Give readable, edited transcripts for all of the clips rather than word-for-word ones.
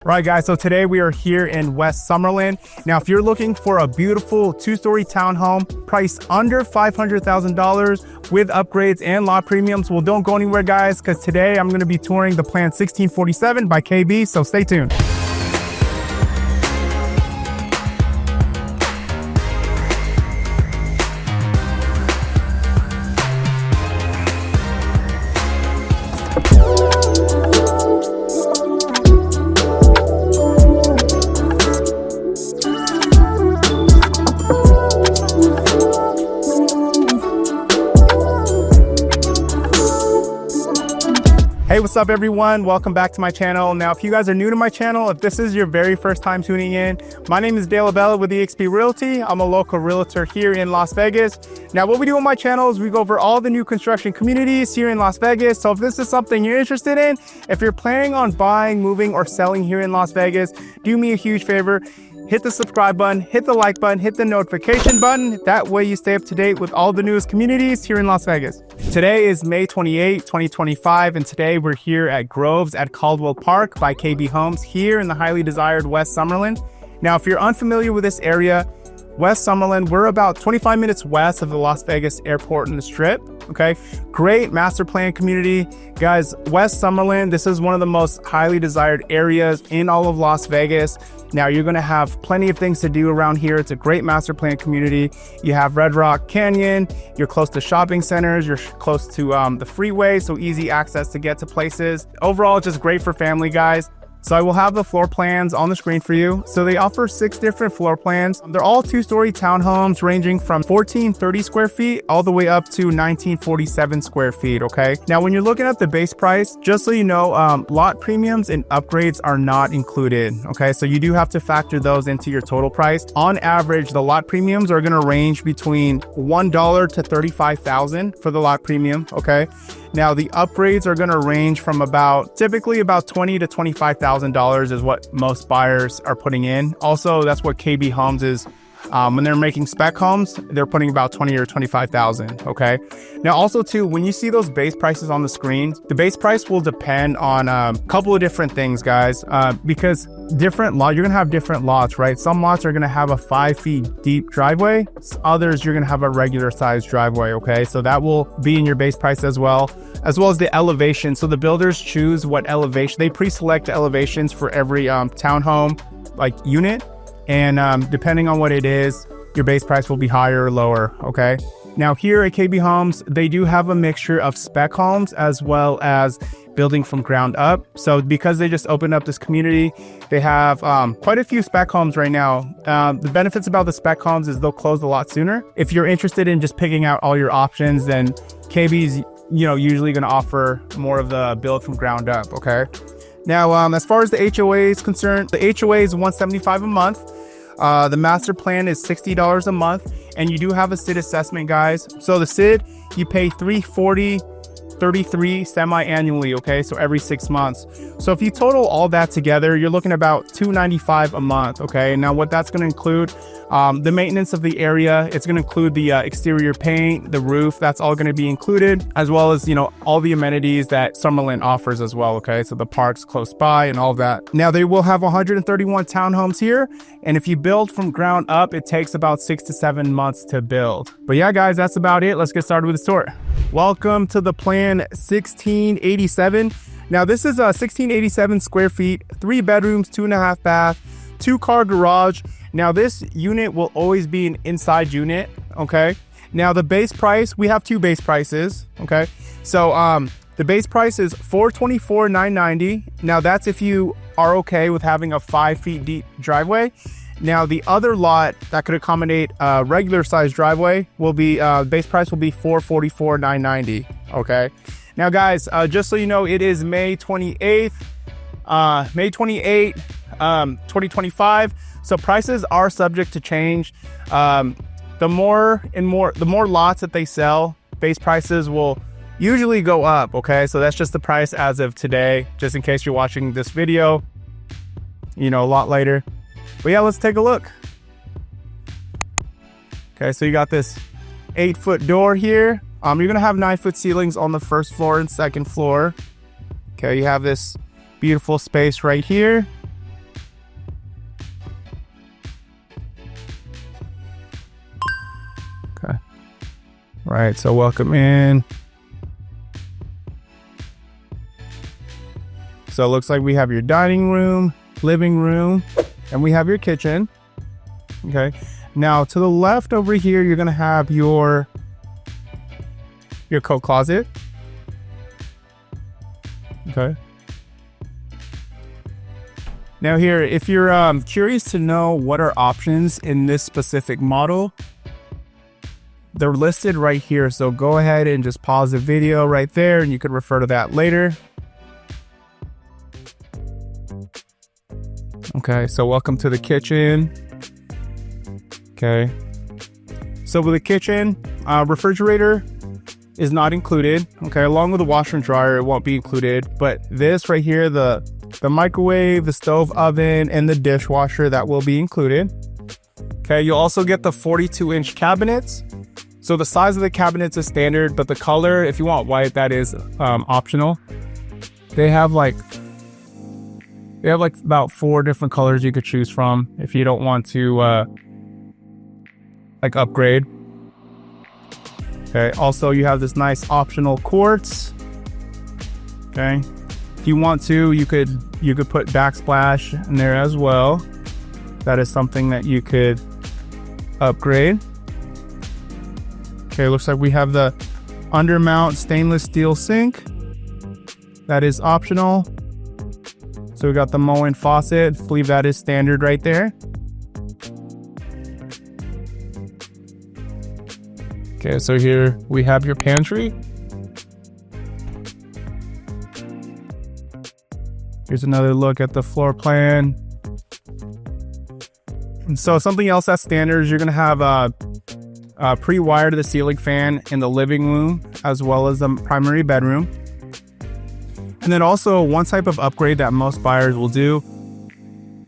Right guys, so today we are here in West Summerlin. Now, if you're looking for a beautiful two-story townhome priced under $500,000 with upgrades and lot premiums, well, don't go anywhere guys, because today I'm going to be touring the plan 1647 by KB, so stay tuned. Hey, what's up everyone? Welcome back to my channel. Now, if you guys are new to my channel, if this is your very first time tuning in, my name is Dale Abella with eXp Realty. I'm a local realtor here in Las Vegas. Now, what we do on my channel is we go over all the new construction communities here in Las Vegas. So if this is something you're interested in, if you're planning on buying, moving, or selling here in Las Vegas, do me a huge favor. Hit the subscribe button, hit the like button, hit the notification button. That way you stay up to date with all the newest communities here in Las Vegas. Today is May 28, 2025, and today we're here at Groves at Caldwell Park by KB Homes here in the highly desired West Summerlin. Now, if you're unfamiliar with this area, West Summerlin, we're about 25 minutes west of the Las Vegas airport and the Strip, okay? Great master plan community. Guys, West Summerlin, this is one of the most highly desired areas in all of Las Vegas. Now, you're gonna have plenty of things to do around here. It's a great master plan community. You have Red Rock Canyon, you're close to shopping centers, you're close to the freeway, so easy access to get to places. Overall, just great for family, guys. So I will have the floor plans on the screen for you. So they offer 6 different floor plans. They're all two-story townhomes ranging from 1430 square feet all the way up to 1947 square feet, okay? Now, when you're looking at the base price, just so you know, lot premiums and upgrades are not included, okay? So you do have to factor those into your total price. On average, the lot premiums are gonna range between $1 to $35,000 for the lot premium, okay? Now, the upgrades are going to range from typically about $20,000 to $25,000 is what most buyers are putting in. Also, that's what KB Homes is. When they're making spec homes, they're putting about $20,000 or $25,000, okay? Now, also too, when you see those base prices on the screen, the base price will depend on a couple of different things, guys, because you're gonna have different lots, right? Some lots are gonna have a 5 feet deep driveway. Others, you're gonna have a regular sized driveway, okay? So that will be in your base price as well as the elevation. So the builders choose what elevation, they pre-select elevations for every townhome like unit. And depending on what it is, your base price will be higher or lower, okay? Now here at KB Homes, they do have a mixture of spec homes as well as building from ground up. So because they just opened up this community, they have quite a few spec homes right now. The benefits about the spec homes is they'll close a lot sooner. If you're interested in just picking out all your options, then KB's usually going to offer more of the build from ground up, okay? Now, as far as the HOA is concerned, the HOA is $175 a month. The master plan is $60 a month, and you do have a SID assessment, guys. So the SID, you pay $340.33 semi-annually, okay? So every 6 months. So if you total all that together, you're looking about $295 a month, okay? Now what that's going to include, the maintenance of the area, it's going to include the exterior paint, the roof, that's all going to be included, as well as, all the amenities that Summerland offers as well, okay? So the parks close by and all that. Now they will have 131 townhomes here, and if you build from ground up, it takes about 6 to 7 months to build. But yeah, guys, that's about it. Let's get started with the tour. Welcome to the plan 1687. Now this is 1687 square feet, 3 bedrooms, 2.5 bath, 2-car garage. Now this unit will always be an inside unit, okay? Now the base price, we have 2 base prices, okay? So the base price is $424,990. Now that's if you are okay with having a 5 feet deep driveway. Now the other lot that could accommodate a regular size driveway will be, base price will be $444,990, okay? Now guys, just so you know, it is May 28th, 2025. So prices are subject to change. The more lots that they sell, base prices will usually go up, okay? So that's just the price as of today, just in case you're watching this video, a lot later. But yeah, let's take a look. Okay, so you got this 8-foot door here. You're gonna have 9-foot ceilings on the first floor and second floor. Okay, you have this beautiful space right here. Right, so welcome in. So it looks like we have your dining room, living room, and we have your kitchen. Okay, now to the left over here, you're gonna have your coat closet. Okay. Now here, if you're curious to know what are options in this specific model, they're listed right here. So go ahead and just pause the video right there and you could refer to that later. Okay, so welcome to the kitchen. Okay. So with the kitchen, refrigerator is not included. Okay, along with the washer and dryer, it won't be included. But this right here, the microwave, the stove oven, and the dishwasher, that will be included. Okay, you'll also get the 42-inch cabinets. So the size of the cabinets is standard, but the color, if you want white, that is optional. They have like about 4 different colors you could choose from if you don't want to like upgrade. Okay, also you have this nice optional quartz. Okay, if you want to, you could put backsplash in there as well. That is something that you could upgrade. Okay, looks like we have the undermount stainless steel sink. That is optional. So we got the Moen faucet. I believe that is standard right there. Okay, so here we have your pantry. Here's another look at the floor plan. And so something else that's standard is you're gonna have a pre-wire to the ceiling fan in the living room as well as the primary bedroom. And then also one type of upgrade that most buyers will do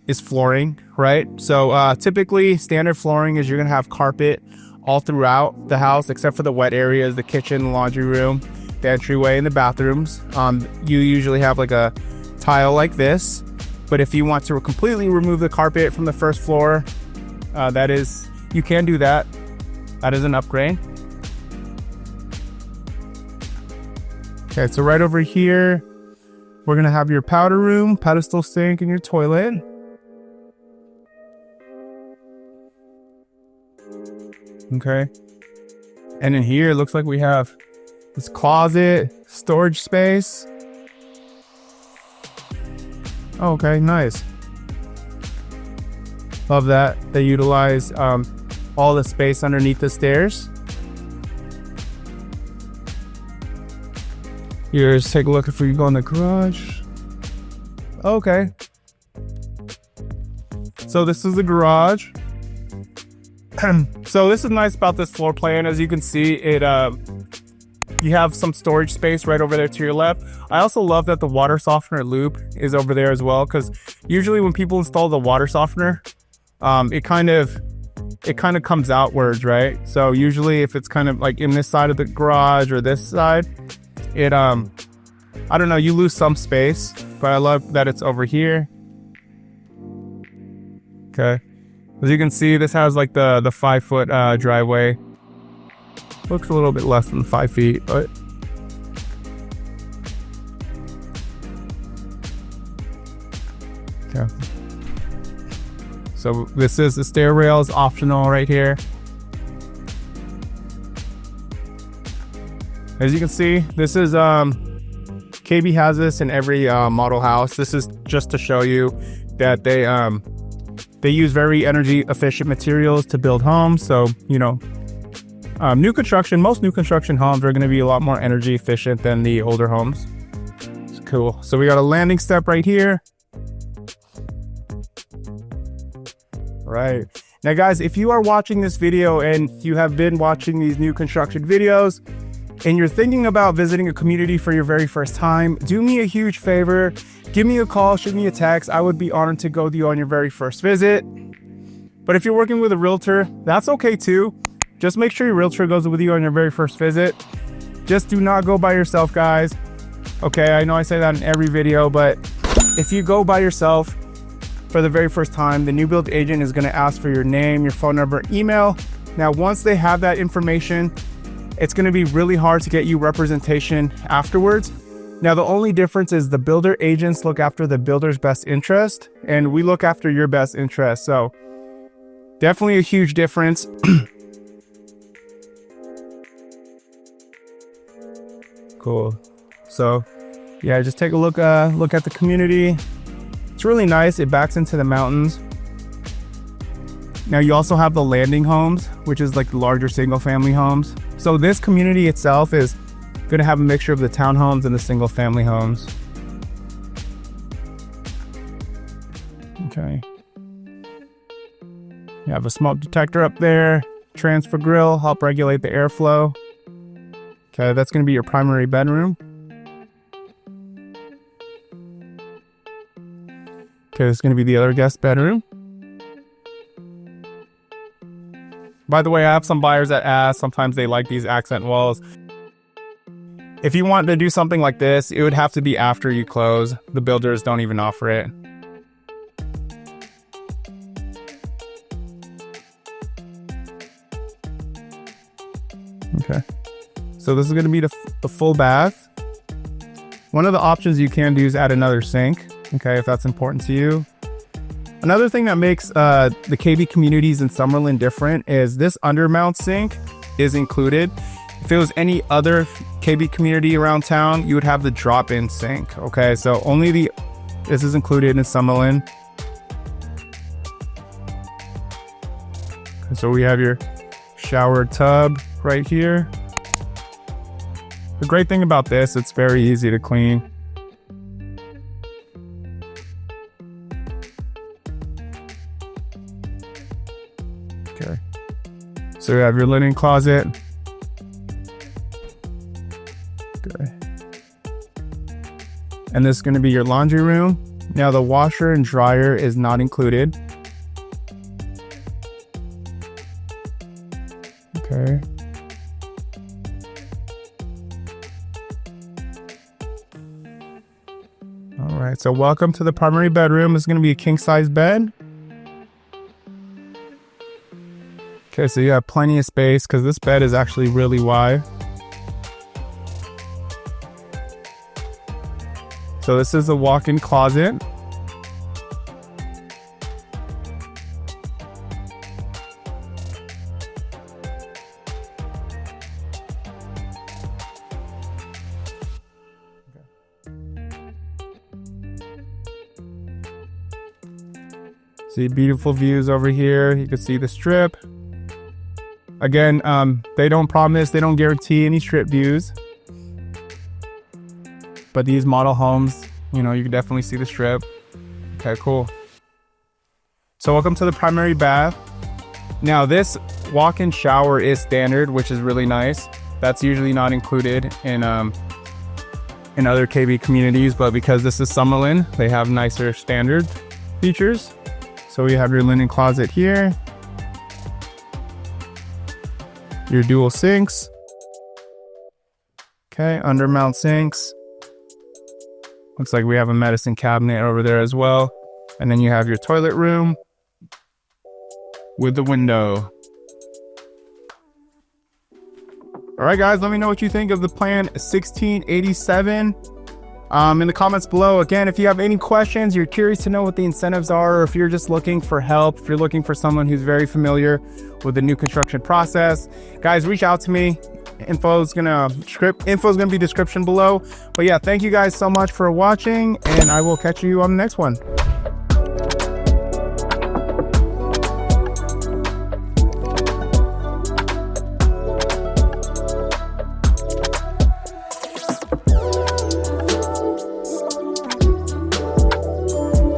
is flooring, right? So typically standard flooring is you're gonna have carpet all throughout the house except for the wet areas, the kitchen, the laundry room, the entryway, and the bathrooms. You usually have like a tile like this, but if you want to completely remove the carpet from the first floor, you can do that. That is an upgrade. Okay, so right over here, we're gonna have your powder room, pedestal sink, and your toilet. Okay. And in here, it looks like we have this closet, storage space. Oh, okay, nice. Love that. They utilize all the space underneath the stairs. Here's, take a look if we go in the garage. Okay. So this is the garage. So this is nice about this floor plan. As you can see, you have some storage space right over there to your left. I also love that the water softener loop is over there as well, because usually when people install the water softener, it kind of comes outwards, right? So usually if it's kind of like in this side of the garage or this side, it I don't know, you lose some space, but I love that it's over here. Okay. As you can see, this has like the 5-foot driveway. Looks a little bit less than 5 feet, but okay. So this is the stair rails, optional right here. As you can see, this is KB has this in every model house. This is just to show you that they use very energy efficient materials to build homes. So, you know, most new construction homes are going to be a lot more energy efficient than the older homes. It's cool. So we got a landing step right here. Right. Now guys, if you are watching this video and you have been watching these new construction videos and you're thinking about visiting a community for your very first time, do me a huge favor. Give me a call, shoot me a text. I would be honored to go with you on your very first visit. But if you're working with a realtor, that's okay too. Just make sure your realtor goes with you on your very first visit. Just do not go by yourself, guys. Okay, I know I say that in every video, but if you go by yourself for the very first time, the new build agent is gonna ask for your name, your phone number, email. Now, once they have that information it's going to be really hard to get you representation afterwards. Now, the only difference is the builder agents look after the builder's best interest, and we look after your best interest. So definitely a huge difference. Cool. So yeah, just take a look at the community. It's really nice. It backs into the mountains. Now you also have the landing homes, which is like the larger single family homes. So this community itself is going to have a mixture of the townhomes and the single family homes. Okay. You have a smoke detector up there, transfer grill, help regulate the airflow. Okay, that's going to be your primary bedroom. Okay, this is going to be the other guest bedroom. By the way, I have some buyers that ask, sometimes they like these accent walls. If you want to do something like this, it would have to be after you close. The builders don't even offer it. Okay. So this is going to be the full bath. One of the options you can do is add another sink, okay, if that's important to you. Another thing that makes the KB communities in Summerland different is this undermount sink is included. If it was any other KB community around town, you would have the drop-in sink, okay? So this is included in Summerland. So we have your shower tub right here. The great thing about this, it's very easy to clean. Okay. So you have your linen closet. Okay. And this is going to be your laundry room. Now the washer and dryer is not included. Okay. All right, so welcome to the primary bedroom. This is going to be a king-size bed. Okay, so you have plenty of space because this bed is actually really wide. So this is a walk-in closet. See beautiful views over here. You can see the strip. Again, they don't guarantee any strip views. But these model homes, you know, you can definitely see the strip. Okay, cool. So welcome to the primary bath. Now this walk-in shower is standard, which is really nice. That's usually not included in other KB communities, but because this is Summerlin, they have nicer standard features. So we have your linen closet here. Your dual sinks. Okay, undermount sinks. Looks like we have a medicine cabinet over there as well. And then you have your toilet room with the window. All right, guys, let me know what you think of the plan 1687 in the comments below. Again, if you have any questions, you're curious to know what the incentives are, or if you're just looking for help, if you're looking for someone who's very familiar with the new construction process, guys, reach out to me. Info is gonna be description below. But yeah, thank you guys so much for watching, and I will catch you on the next one.